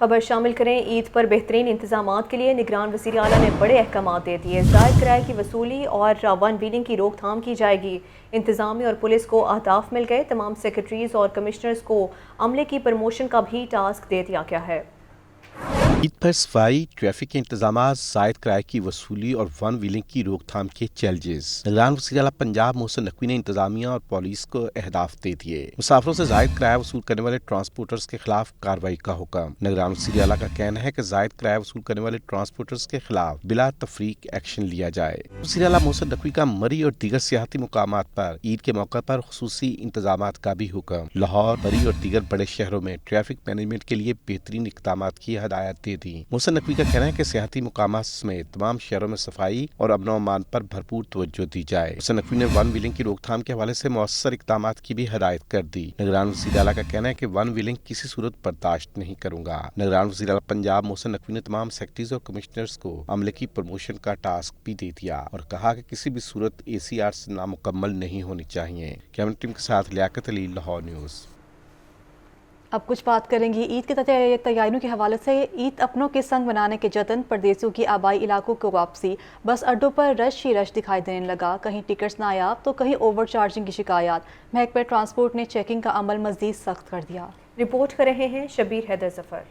खबर शामिल करें। ईद पर बेहतरीन इंतजामात के लिए निगरान वज़ीर आला ने बड़े अहकामात दे दिए। ज़ायद किराए की वसूली और वन व्हीलिंग की रोकथाम की जाएगी। इंतजामिया और पुलिस को अहदाफ मिल गए। तमाम सेक्रेटरीज और कमिश्नर्स को अमले की प्रमोशन का भी टास्क दे दिया गया है। ईद पर सफाई, ट्रैफिक के इंतजामात, जायद किराए की वसूली और वन व्हीलिंग की रोकथाम के चैलेंजेस। निगरान वज़ीर आला पंजाब मोहसिन नकवी ने इंतजामिया और पुलिस को अहदाफ दे दिए। मुसाफिरों से जायद किराया वसूल करने वाले ट्रांसपोर्टर्स के खिलाफ कार्रवाई का हुक्म। निगरान वज़ीर आला का कहना है कि जायद किराया वसूल करने वाले ट्रांसपोर्टर्स के खिलाफ बिला तफरीक एक्शन लिया जाए। वज़ीर आला मोहसिन नकवी का मरी और दीगर सियाहती मुकामात पर ईद के मौके पर खुसूसी इंतजामात का भी हुक्म। लाहौर, मरी और दीगर बड़े शहरों में ट्रैफिक मैनेजमेंट के लिए बेहतरीन इक़दामात की हदायत दे दी। मोहसिन नकवी का कहना है कि सियाहती मुकामात समेत तमाम शहरों में सफाई और अमन व अमान पर भरपूर तवज्जो दी जाए। मोहसिन नकवी ने वन व्हीलिंग की रोकथाम के हवाले से मौसर इक़दामात की भी हदायत कर दी। निगरान वज़ीर आला का कहना है कि वन व्हीलिंग किसी सूरत बर्दाश्त नहीं करूंगा। निगरान वज़ीर आला पंजाब मोहसिन नकवी ने तमाम सेक्रेटरीज और कमिश्नर्स को अमले की प्रमोशन का टास्क भी दे दिया और कहा कि किसी भी सूरत ACR से नामुकम्मल नहीं होनी चाहिए। कैमरा टीम के साथ लियाकत अली, लाहौर न्यूज़। अब कुछ बात करेंगी ईद की तैयारियों के हवाले से। ईद अपनों के संग मनाने के जतन, परदेसियों की आबाई इलाकों को वापसी, बस अड्डों पर रश ही रश दिखाई देने लगा। कहीं टिकट्स नायाब तो कहीं ओवर चार्जिंग की शिकायत। महकमा ट्रांसपोर्ट ने चेकिंग का अमल मज़ीद सख्त कर दिया। रिपोर्ट कर रहे हैं शबीर हैदर जफर।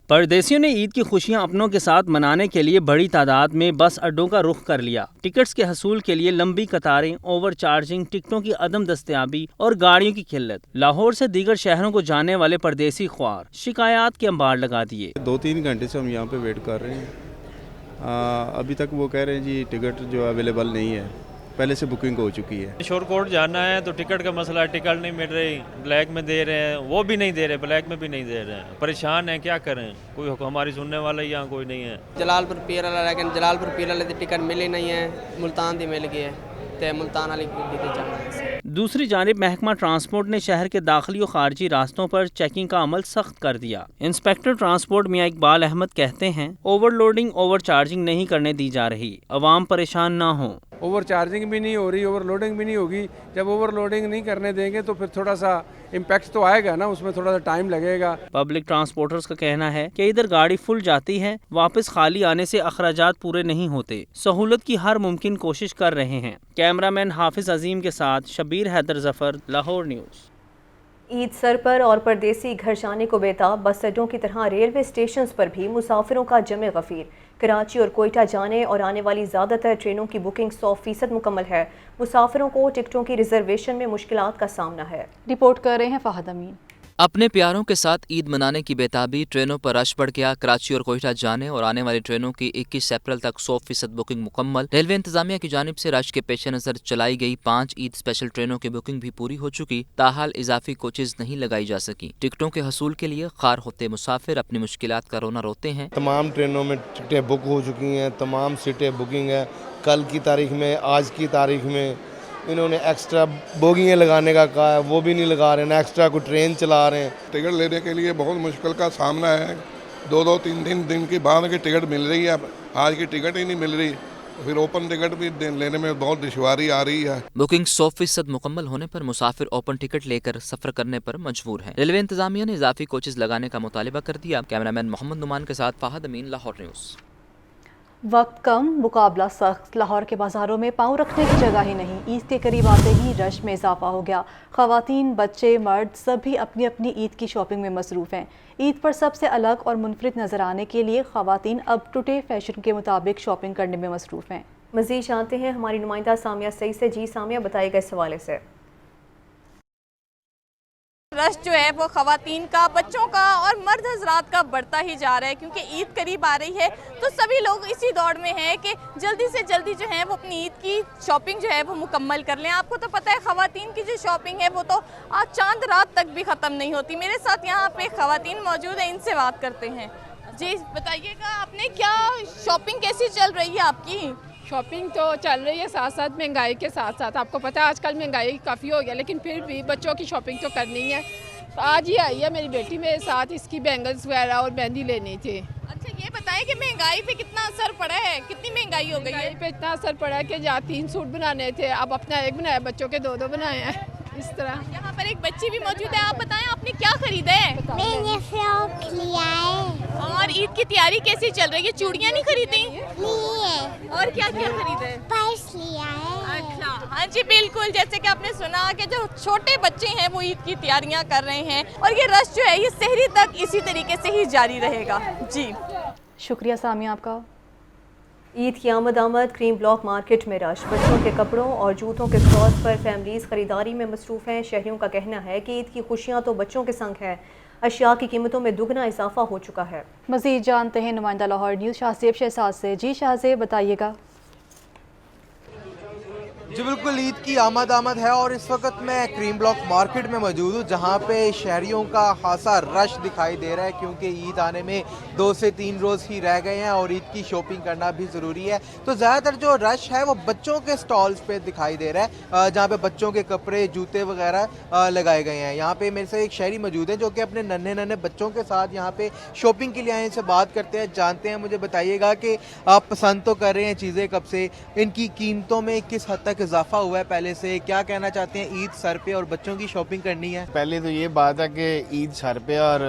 परदेसियों ने ईद की खुशियां अपनों के साथ मनाने के लिए बड़ी तादाद में बस अड्डों का रुख कर लिया। टिकट्स के हसूल के लिए लंबी कतारें, ओवर चार्जिंग, टिकटों की अदम दस्तयाबी और गाड़ियों की किल्लत। लाहौर से दीगर शहरों को जाने वाले परदेसी ख्वार शिकायत के अंबार लगा दिए। 2-3 घंटे से हम यहाँ पे वेट कर रहे हैं। अभी तक वो कह रहे हैं जी टिकट जो अवेलेबल नहीं है, पहले से बुकिंग हो चुकी है। शोरकोट जाना है तो टिकट का मसला, टिकट नहीं मिल रही, ब्लैक में दे रहे हैं, वो भी नहीं दे रहे, ब्लैक में भी नहीं दे रहे हैं। परेशान है, क्या करें, कोई हमारी सुनने वाला यहाँ कोई नहीं है। जलालपुर पीर वाला, लेकिन जलालपुर पीर वाले की टिकट मिली नहीं है, मुल्तान दी मिल गई है, तो मुल्तान वाली जाना है। दूसरी जानिब महकमा ट्रांसपोर्ट ने शहर के दाखिली और खारजी रास्तों पर चेकिंग का अमल सख्त कर दिया। इंस्पेक्टर ट्रांसपोर्ट मियां इकबाल अहमद कहते हैं, ओवरलोडिंग, ओवर चार्जिंग नहीं करने दी जा रही, अवाम परेशान ना हो। ओवर चार्जिंग भी नहीं हो रही, ओवरलोडिंग भी नहीं होगी। जब ओवरलोडिंग नहीं करने देंगे तो फिर थोड़ा सा इम्पैक्ट तो आएगा ना, उसमें थोड़ा सा टाइम लगेगा। पब्लिक ट्रांसपोर्टर्स का कहना है कि इधर गाड़ी फुल जाती है, वापस खाली आने से अखराजात पूरे नहीं होते। सहूलत की हर मुमकिन कोशिश कर रहे हैं। कैमरामैन हाफिज अजीम के साथ शबीर हैदर जफर, लाहौर न्यूज़। ईद सर पर और परदेसी घर जाने को बेताब। बस अड्डों की तरह रेलवे स्टेशंस पर भी मुसाफिरों का जमे गफीर। कराची और कोयटा जाने और आने वाली ज़्यादातर ट्रेनों की बुकिंग 100% मुकम्मल है। मुसाफिरों को टिकटों की रिजर्वेशन में मुश्किलात का सामना है। रिपोर्ट कर रहे हैं फहद अमीन। अपने प्यारों के साथ ईद मनाने की बेताबी, ट्रेनों पर रश बढ़ गया। कराची और कोयटा जाने और आने वाली ट्रेनों की 21 अप्रैल तक 100% बुकिंग मुकम्मल। रेलवे इंतजामिया की जानिब से रश के पेश नज़र चलाई गई 5 ईद स्पेशल ट्रेनों की बुकिंग भी पूरी हो चुकी। ताहाल इजाफी कोचेज नहीं लगाई जा सकी। टिकटों के हसूल के लिए खार होते मुसाफिर अपनी मुश्किलात का रोना रोते हैं। तमाम ट्रेनों में टिकटें बुक हो चुकी हैं, तमाम सीटें बुकिंग है। कल की तारीख में, आज की तारीख में इन्होंने एक्स्ट्रा बोगियाँ लगाने का कहा है, वो भी नहीं लगा रहे, ना एक्स्ट्रा कोई ट्रेन चला रहे हैं। टिकट लेने के लिए बहुत मुश्किल का सामना है। 2-2, 3-3 दिन की बाद की टिकट मिल रही है, आज की टिकट ही नहीं मिल रही, फिर ओपन टिकट भी लेने में बहुत दुश्वारी आ रही है। बुकिंग 100% मुकम्मल होने पर मुसाफिर ओपन टिकट लेकर सफर करने पर मजबूर है। रेलवे इंतजामिया ने इजाफी कोचेज लगाने का मुतालिबा कर दिया। कैमरामैन मोहम्मद नुमान के साथ फहद अमीन, लाहौर न्यूज़। वक्त कम, मुकाबला सख्त। लाहौर के बाज़ारों में पाँव रखने की जगह ही नहीं। ईद के करीब आते ही रश में इजाफा हो गया। ख़वातीन, बच्चे, मर्द सभी अपनी अपनी ईद की शॉपिंग में मसरूफ़ हैं। ईद पर सबसे अलग और मुनफरिद नज़र आने के लिए ख़वातीन अब टुडे फैशन के मुताबिक शॉपिंग करने में मसरूफ़ हैं। मज़ीद जानते हैं हमारी नुमाइंदा सामिया सईद से। जी सामिया, बताइए गए इस हवाले से। रश जो है वो ख़वातीन का, बच्चों का और मर्द हजरात का बढ़ता ही जा रहा है, क्योंकि ईद करीब आ रही है तो सभी लोग इसी दौड़ में हैं कि जल्दी से जल्दी जो है वो अपनी ईद की शॉपिंग जो है वो मुकम्मल कर लें। आपको तो पता है ख़वातीन की जो शॉपिंग है वो तो आज चांद रात तक भी ख़त्म नहीं होती। मेरे साथ यहाँ पे ख़वातीन मौजूद है, इनसे बात करते हैं। जी बताइएगा, आपने क्या शॉपिंग कैसी चल रही है आपकी? शॉपिंग तो चल रही है, साथ साथ महंगाई के साथ साथ। आपको पता है आजकल महंगाई काफ़ी हो गया, लेकिन फिर भी बच्चों की शॉपिंग तो करनी है। तो आज ही आई है मेरी बेटी मेरे साथ, इसकी बैंगल्स वगैरह और मेहंदी लेनी थी। अच्छा ये बताएं कि महंगाई पे कितना असर पड़ा है, कितनी महंगाई हो गई है? महंगाई पे इतना असर पड़ा है कि जहाँ 3 सूट बनाने थे अब अपना एक बनाया, बच्चों के 2-2 बनाए हैं। इस तरह यहाँ पर एक बच्ची भी मौजूद है। आप बताएं आपने क्या खरीदा है? मैंने फ्रॉक लिया है ईद की तैयारी कैसी चल रही है? चूड़ियाँ नहीं खरीदी? नहीं। और क्या क्या खरीदे? पर्स लिया है। अच्छा, हाँ जी बिल्कुल, जैसे कि आपने सुना कि जो छोटे बच्चे हैं वो ईद की तैयारियां कर रहे हैं और ये रश जो है ये सहरी तक इसी तरीके से ही जारी रहेगा। जी शुक्रिया सामिया आपका। ईद की आमद क्रीम ब्लॉक मार्केट में रश, बच्चों के कपड़ों और जूतों के स्टॉल्स पर फैमिलीज खरीदारी में मसरूफ़ हैं। शहरियों का कहना है कि ईद की खुशियां तो बच्चों के संग है, अशिया की कीमतों में दुगना इजाफा हो चुका है। मज़ीद जानते हैं नुमाइंदा लाहौर न्यूज़ शाहज़ेब शहजाद से। जी शाहज़ेब बताइएगा। जी बिल्कुल, ईद की आमद है और इस वक्त मैं क्रीम ब्लॉक मार्केट में मौजूद हूँ, जहाँ पे शहरियों का खासा रश दिखाई दे रहा है, क्योंकि ईद आने में 2 से 3 रोज़ ही रह गए हैं और ईद की शॉपिंग करना भी ज़रूरी है। तो ज़्यादातर जो रश है वो बच्चों के स्टॉल्स पे दिखाई दे रहा है, जहाँ पे बच्चों के कपड़े, जूते वगैरह लगाए गए हैं। यहाँ पे मेरे से एक शहरी मौजूद है जो कि अपने नन्हे बच्चों के साथ यहाँ पे शॉपिंग के लिए आए। इनसे बात करते हैं, जानते हैं। मुझे बताइएगा कि आप पसंद तो कर रहे हैं चीज़ें कब से, इनकी कीमतों में किस हद तक इजाफा हुआ है पहले से, क्या कहना चाहते हैं? ईद सर पे और बच्चों की शॉपिंग करनी है। पहले तो ये बात है कि ईद सर पे और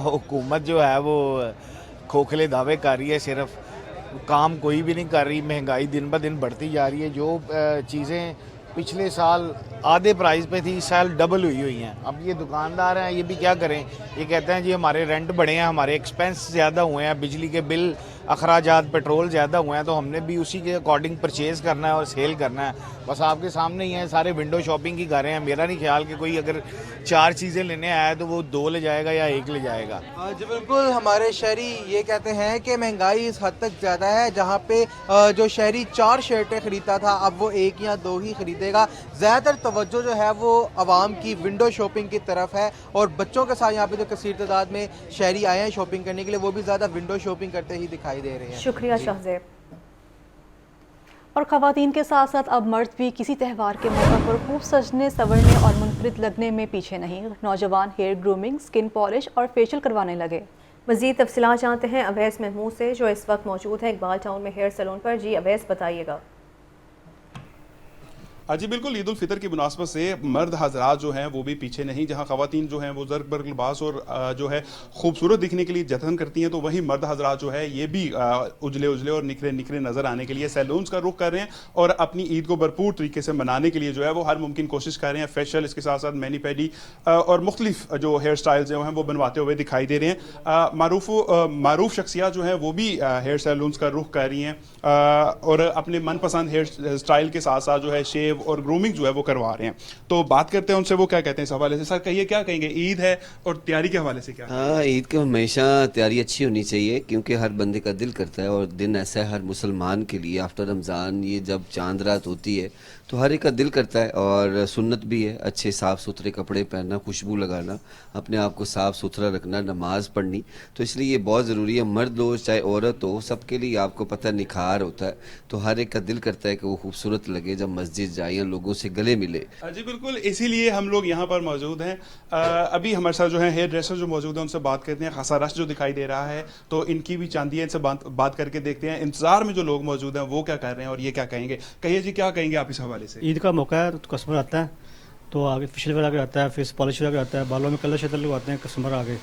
हुकूमत जो है वो खोखले दावे कर रही है, सिर्फ काम कोई भी नहीं कर रही। महंगाई दिन ब दिन बढ़ती जा रही है। जो चीज़ें पिछले साल आधे प्राइस पे थी, इस साल डबल हुई हैं। अब ये दुकानदार हैं, ये भी क्या करें, ये कहते हैं जी हमारे रेंट बढ़े हैं, हमारे एक्सपेंस ज़्यादा हुए हैं, बिजली के बिल, अखराजात, पेट्रोल ज़्यादा हुए हैं, तो हमने भी उसी के अकॉर्डिंग परचेज़ करना है और सेल करना है। बस आपके सामने ही है, सारे विंडो शॉपिंग ही कर रहे हैं। मेरा नहीं ख्याल कि कोई अगर 4 चीज़ें लेने आया है तो वो 2 ले जाएगा या 1 ले जाएगा। जी बिल्कुल, हमारे शहरी ये कहते हैं कि महंगाई इस हद तक ज़्यादा है, जहाँ पे जो शहरी 4 शर्टें खरीदता था अब वो 1 या 2 ही खरीदेगा। ज़्यादातर तवज्जो जो है वो आवाम की विंडो शॉपिंग की तरफ है और बच्चों के साथ यहाँ पे जो कसीर तादाद में शहरी आए हैं शॉपिंग करने के लिए, वो भी ज़्यादा विंडो शॉपिंग करते ही दिखाई दे रहे हैं। शुक्रिया शाहज़ेब। और ख़वातीन के साथ साथ अब मर्द भी किसी त्यौहार के मौके पर खूब सजने, संवरने और मुनफरिद लगने में पीछे नहीं। नौजवान हेयर ग्रूमिंग, स्किन पॉलिश और फेशियल करवाने लगे। मज़ीद तफसीलात जानते हैं अवैस महमूद से, जो इस वक्त मौजूद हैं इकबाल टाउन में हेयर सैलून पर। जी अवैस बताइएगा। जी बिल्कुल, ईद उल फितर की मुनासबत से मर्द हजरात जो हैं वो भी पीछे नहीं। जहां ख़वातीन जो हैं वो ज़र्क बर्क लिबास और जो है खूबसूरत दिखने के लिए जतन करती हैं, तो वहीं मर्द हजरात जो है ये भी उजले और निखरे नज़र आने के लिए सैलून्स का रुख कर रहे हैं और अपनी ईद को भरपूर तरीके से मनाने के लिए जो है वो हर मुमकिन कोशिश कर रहे हैं। फेशियल, इसके साथ साथ मैनी पेडी और मुख्तलिफ जो हेयर स्टाइल्स जो हैं वो बनवाते हुए दिखाई दे रहे हैं। मारूफ शख्सियात जो हैं वो भी हेयर सैलून्स का रुख कर रही हैं और अपने मनपसंद हेयर स्टाइल के साथ साथ जो है शेव और ग्रूमिंग जो है वो करवा रहे हैं। तो बात करते हैं उनसे, वो क्या कहते हैं इस हवाले से। सर कहिए, क्या कहेंगे ईद है और तैयारी के हवाले से क्या? हाँ, ईद की हमेशा तैयारी अच्छी होनी चाहिए, क्योंकि हर बंदे का दिल करता है और दिन ऐसा है हर मुसलमान के लिए, आफ्टर रमज़ान ये जब चांद रात होती है तो हर एक का दिल करता है और सुन्नत भी है अच्छे साफ़ सुथरे कपड़े पहनना, खुशबू लगाना, अपने आप को साफ़ सुथरा रखना, नमाज पढ़नी। तो इसलिए ये बहुत ज़रूरी है। मर्द हो चाहे औरत हो, सबके लिए आपको पता निखार होता है, तो हर एक का दिल करता है कि वो खूबसूरत लगे जब मस्जिद जाए या लोगों से गले मिले। जी बिल्कुल, इसीलिए हम लोग यहाँ पर मौजूद हैं। अभी हमारे साथ जो है हेयर ड्रेसर जो मौजूद हैं उनसे बात करते हैं। खासा रश जो दिखाई दे रहा है तो इनकी भी चांदी है, इनसे बात करके देखते हैं इंतजार में जो लोग मौजूद हैं वो क्या कर रहे हैं और ये क्या कहेंगे। कहिए जी, क्या कहेंगे आप इस हवाले से? ईद का मौका है तो कस्टमर आता है, तो आगे फेशियल वगैरह आता है, फेस पॉलिश वगैरह आता है, बालों में कलर शलर लगवाते हैं कस्टमर आगे,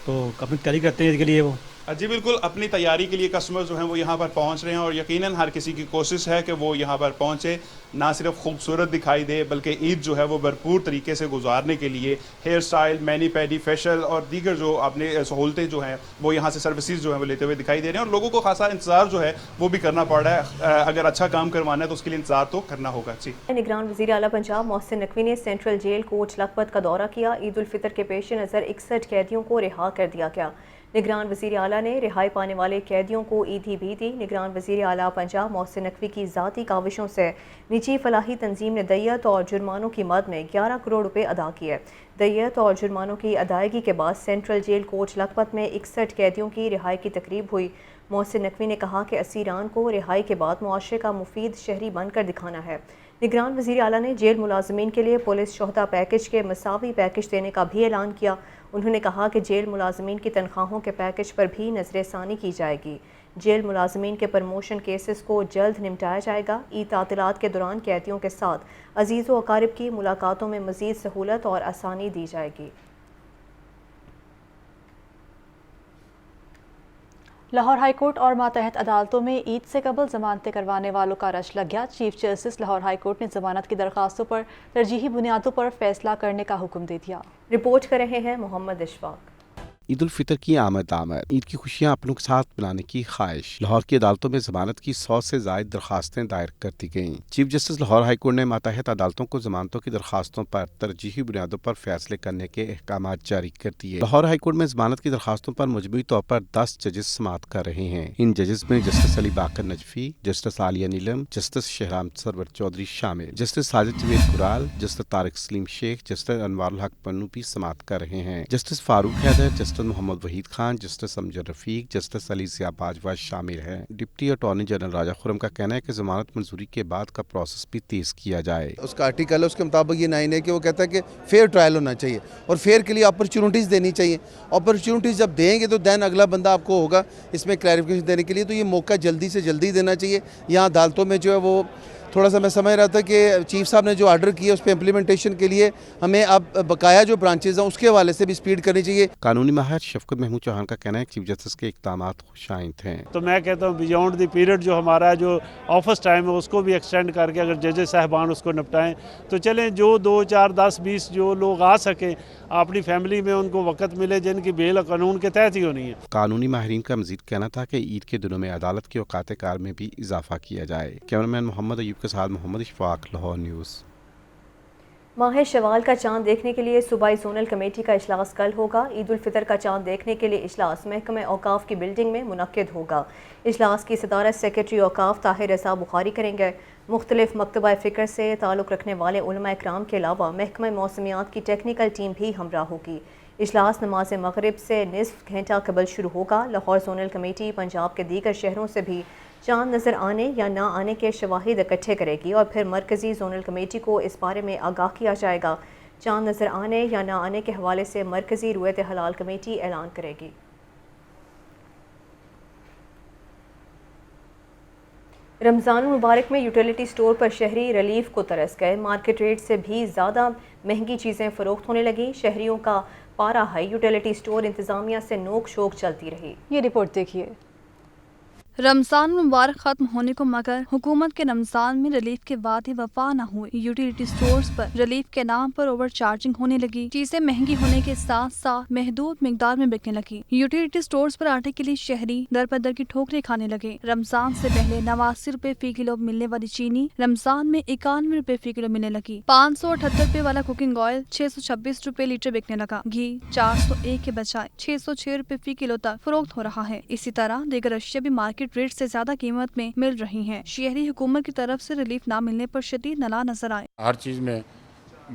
तो अपनी तैयारी करते हैं इसके लिए वो। जी बिल्कुल, अपनी तैयारी के लिए कस्टमर जो हैं वो यहाँ पर पहुँच रहे हैं और यकीनन हर किसी की कोशिश है कि वो यहाँ पर पहुँचे, ना सिर्फ खूबसूरत दिखाई दे बल्कि ईद जो है वो भरपूर तरीके से गुजारने के लिए हेयर स्टाइल, मैनी पेडी, फेशियल और दीगर जो अपने सहूलतें जो हैं वो यहाँ से सर्विसेज जो हैं वो लेते हुए दिखाई दे रहे हैं और लोगों को खासा इंतजार जो है वो भी करना पड़ रहा है। अगर अच्छा काम करवाना है तो उसके लिए इंतजार तो करना होगा। जी, निगरान वज़ीर आला पंजाब मोहसिन नकवी ने सेंट्रल जेल कोच लखपत का दौरा किया। ईद उल फितर के पेश नज़र 61 कैदियों को रिहा कर दिया गया। निगरान वज़ीर आला ने रिहाई पाने वाले कैदियों को ईदी भी दी। निगरान वज़ीर आला पंजाब मोहसिन नकवी की ज़ाती काविशों से निजी फलाही तंजीम ने दैयत और जुर्मानों की मद में 11 करोड़ रुपए अदा किए। दैयत और जुर्मानों की अदायगी के बाद सेंट्रल जेल कोच लखपत में 61 कैदियों की रिहाई की तकरीब हुई। मोहसिन नकवी ने कहा कि असीरान को रिहाई के बाद मुआशरे का मुफीद शहरी बनकर दिखाना है। निगरान वज़ीर आला ने जेल मुलाजमीन के लिए पुलिस शोहदा पैकेज के मसावी पैकेज देने का भी ऐलान किया। उन्होंने कहा कि जेल मुलाजमीन की तनख्वाहों के पैकेज पर भी नज़रसानी की जाएगी। जेल मुलाजमीन के प्रमोशन केसेस को जल्द निपटाया जाएगा। ईद तातिलात के दौरान कैदियों के साथ अजीज़ व अकारिब की मुलाकातों में मज़ीद सहूलत और आसानी दी जाएगी। لاہور ہائی کورٹ اور ماتحت عدالتوں میں عید سے قبل ضمانتیں کروانے والوں کا رش لگ گیا۔ Chief justice Lahore high court نے ضمانت کی درخواستوں پر ترجیحی بنیادوں پر فیصلہ کرنے کا حکم دے دیا۔ رپورٹ کر رہے ہیں محمد اشفاق۔ عید الفطر کی آمد عید کی خوشیاں اپنوں کے ساتھ منانے کی خواہش۔ لاہور کی عدالتوں میں ضمانت کی 100 سے زائد درخواستیں دائر کر دی گئیں۔ Chief justice Lahore high court نے ماتحت عدالتوں کو ضمانتوں کی درخواستوں پر ترجیحی بنیادوں پر فیصلے کرنے کے احکامات جاری کر دیے۔ لاہور ہائی کورٹ میں ضمانت کی درخواستوں پر مجموعی طور پر 10 ججز سماعت کر رہے ہیں۔ ان ججز میں جسٹس علی باقر نجفی، جسٹس عالیہ نیلم، جسٹس شہرام سرور چودھری شامل۔ جسٹس ساجد جاوید کرال، جسٹس طارق سلیم شیخ، جسٹس انوار الحق پنو بھی سماعت کر رہے ہیں۔ جسٹس فاروق حیدر، جسٹس محمد وحید خان، جسٹس امجد رفیق، جسٹس علی ضیاء باجوہ شامل ہیں۔ ڈپٹی اٹارنی جنرل راجہ خرم کا کہنا ہے کہ ضمانت منظوری کے بعد کا پروسیس بھی تیز کیا جائے۔ اس کا آرٹیکل ہے، اس کے مطابق یہ 9 ہے کہ وہ کہتا ہے کہ فیئر ٹرائل ہونا چاہیے اور فیئر کے لیے اپرچونٹیز دینی چاہیے۔ اپرچونٹیز جب دیں گے تو دین اگلا بندہ آپ کو ہوگا اس میں کلیریفیکیشن دینے کے لیے، تو یہ موقع جلدی سے جلدی دینا چاہیے۔ یہاں عدالتوں میں جو ہے وہ تھوڑا سا میں سمجھ رہا تھا کہ چیف صاحب نے جو آرڈر کیا اس پہ امپلیمنٹیشن کے لیے ہمیں اب بقایا جو برانچز ہیں اس کے حوالے سے بھی سپیڈ کرنی چاہیے۔ قانونی ماہر شفقت محمود چوہان کا کہنا ہے کہ چیف جسٹس کے اقدامات خوش آئند ہیں۔ تو میں کہتا ہوں بیونڈ دی پیریڈ جو ہمارا جو آفس ٹائم ہے اس کو بھی ایکسٹینڈ کر کے اگر ججز صاحبان اس کو نپٹائیں تو چلیں، جو 2 4 10 20 جو لوگ آ سکیں اپنی فیملی میں ان کو وقت ملے جن کی بیل قانون کے تحت ہی ہونی ہے۔ قانونی ماہرین کا مزید کہنا تھا کہ عید کے دنوں میں عدالت کے اوقات کار میں بھی اضافہ کیا جائے۔ کیمرامین محمد ایوب کے ساتھ محمد اشفاق، لاہور نیوز۔ ماہ شوال کا چاند دیکھنے کے لیے صوبائی زونل کمیٹی کا اجلاس کل ہوگا۔ عید الفطر کا چاند دیکھنے کے لیے اجلاس محکمہ اوقاف کی بلڈنگ میں منعقد ہوگا۔ اجلاس کی صدارت سیکریٹری اوقاف طاہر رضا بخاری کریں گے۔ مختلف مکتبہ فکر سے تعلق رکھنے والے علماء اکرام کے علاوہ محکمہ موسمیات کی ٹیکنیکل ٹیم بھی ہمراہ ہوگی۔ اجلاس نماز مغرب سے نصف گھنٹہ قبل شروع ہوگا۔ لاہور زونل کمیٹی پنجاب کے دیگر شہروں سے بھی چاند نظر آنے یا نہ آنے کے شواہد اکٹھے کرے گی اور پھر مرکزی زونل کمیٹی کو اس بارے میں آگاہ کیا جائے گا۔ چاند نظر آنے یا نہ آنے کے حوالے سے مرکزی رویت حلال کمیٹی اعلان کرے گی۔ رمضان المبارک میں یوٹیلیٹی سٹور پر شہری ریلیف کو ترس گئے۔ مارکیٹ ریٹ سے بھی زیادہ مہنگی چیزیں فروخت ہونے لگیں۔ شہریوں کا پارا ہائی، یوٹیلیٹی سٹور انتظامیہ سے نوک جھوک چلتی رہی۔ یہ رپورٹ دیکھیے۔ رمضان مبارک ختم ہونے کو مگر حکومت کے رمضان میں ریلیف کے وعدے وفا نہ ہوئے۔ یوٹیلیٹی سٹورز پر ریلیف کے نام پر اوور چارجنگ ہونے لگی۔ چیزیں مہنگی ہونے کے ساتھ ساتھ محدود مقدار میں بکنے لگی۔ یوٹیلیٹی سٹورز پر آٹے کے لیے شہری در بدر کی ٹھوکریں کھانے لگے۔ رمضان سے پہلے 89 روپے فی کلو ملنے والی چینی رمضان میں 91 روپے فی کلو ملنے لگی۔ 578 روپے والا کوکنگ آئل 626 روپے لیٹر بکنے لگا۔ گھی 401 کے بجائے 606 روپے فی کلو تک فروخت ہو رہا ہے۔ اسی طرح دیگر اشیاء بھی مارکیٹ ریٹ سے زیادہ قیمت میں مل رہی ہیں۔ شہری حکومت کی طرف سے ریلیف نہ ملنے پر شدید نالاں نظر آئے۔ ہر چیز میں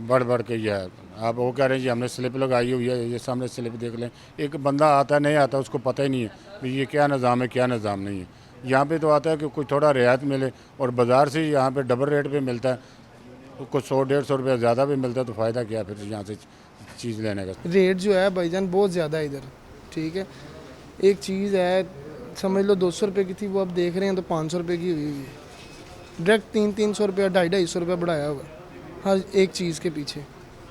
بڑھ کے یہ ہے۔ آپ وہ کہہ رہے ہیں جی ہم نے سلپ لگائی ہوئی ہے، یہ سامنے سلپ دیکھ لیں۔ ایک بندہ آتا ہے نہیں آتا اس کو پتہ ہی نہیں ہے یہ کیا نظام ہے کیا نظام نہیں ہے۔ یہاں پہ تو آتا ہے کہ کچھ تھوڑا رعایت ملے اور بازار سے یہاں پہ ڈبل ریٹ پہ ملتا ہے، کچھ 100-150 روپے زیادہ بھی ملتا ہے تو فائدہ کیا پھر یہاں سے چیز لینے کا۔ ریٹ جو ہے بھائی جان بہت زیادہ ہے ادھر، ٹھیک ہے۔ ایک چیز ہے سمجھ لو 200 روپے کی تھی وہ اب دیکھ رہے ہیں تو 500 روپے کی ہوئی ہوئی ہے۔ ڈائریکٹ 300 روپے 250 روپے بڑھایا ہوا ہر ایک چیز کے پیچھے۔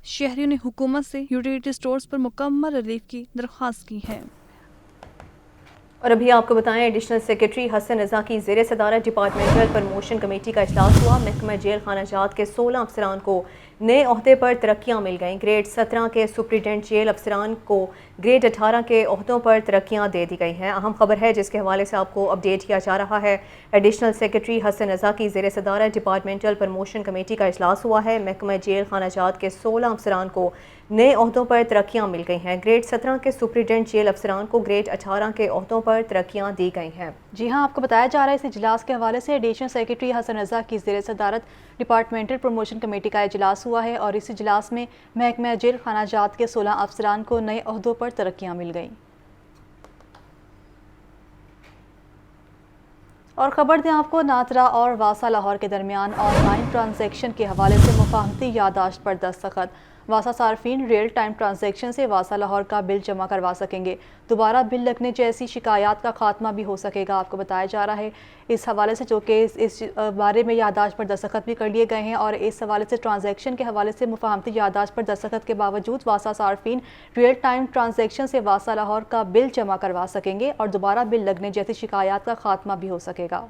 شہریوں نے حکومت سے یوٹیلیٹی سٹورز پر مکمل ریلیف کی درخواست کی ہے۔ اور ابھی آپ کو بتائیں ایڈیشنل سیکریٹری حسن رضا کی زیر صدارت ڈپارٹمنٹل پروموشن کمیٹی کا اجلاس ہوا۔ محکمہ جیل خانہ جات کے 16 افسران کو نئے عہدے پر ترقیاں مل گئیں۔ گریڈ 17 کے سپرنٹینڈنٹ جیل افسران کو گریڈ 18 کے عہدوں پر ترقیاں دے دی گئی ہیں۔ اہم خبر ہے جس کے حوالے سے آپ کو اپڈیٹ کیا جا رہا ہے۔ ایڈیشنل سیکریٹری حسن رضا کی زیر صدارت ڈپارٹمنٹل پروموشن کمیٹی کا اجلاس ہوا ہے۔ محکمہ جیل خانہ جات کے 16 افسران کو نئے عہدوں پر ترقیاں مل گئی ہیں۔ گریڈ 17 کے سپرنٹینڈنٹ جیل افسران کو گریڈ 18 کے عہدوں پر ترقیاں دی گئی ہیں۔ جی ہاں، آپ کو بتایا جا رہا ہے اس اجلاس کے حوالے سے ایڈیشنل سیکریٹری حسن رضا کی زیر صدارت ڈپارٹمنٹل پروموشن کمیٹی کا اجلاس ہوا ہے اور اس اجلاس میں محکمہ جیل خانہ جات کے 16 افسران کو نئے عہدوں پر ترقیاں مل گئیں۔ اور خبر دیں آپ کو، ناترا اور واسا لاہور کے درمیان آن لائن ٹرانزیکشن کے حوالے سے مفاہمتی یادداشت پر دستخط۔ वासा सार्फिन रियल टाइम ट्रांजैक्शन से वासा लाहौर का बिल जमा करवा सकेंगे। दोबारा बिल लगने जैसी शिकायत का खात्मा भी हो सकेगा। आपको बताया जा रहा है इस हवाले से, जो कि इस बारे में यादाश्त पर दस्तखत भी कर लिए गए हैं और इस हवाले से ट्रांजैक्शन के हवाले से मुफाहमती यादाश्त पर दस्तखत के बावजूद वासा सार्फिन रियल टाइम ट्रांजैक्शन से वासा लाहौर का बिल जमा करवा सकेंगे और दोबारा बिल लगने जैसी शिकायत का खात्मा भी हो सकेगा।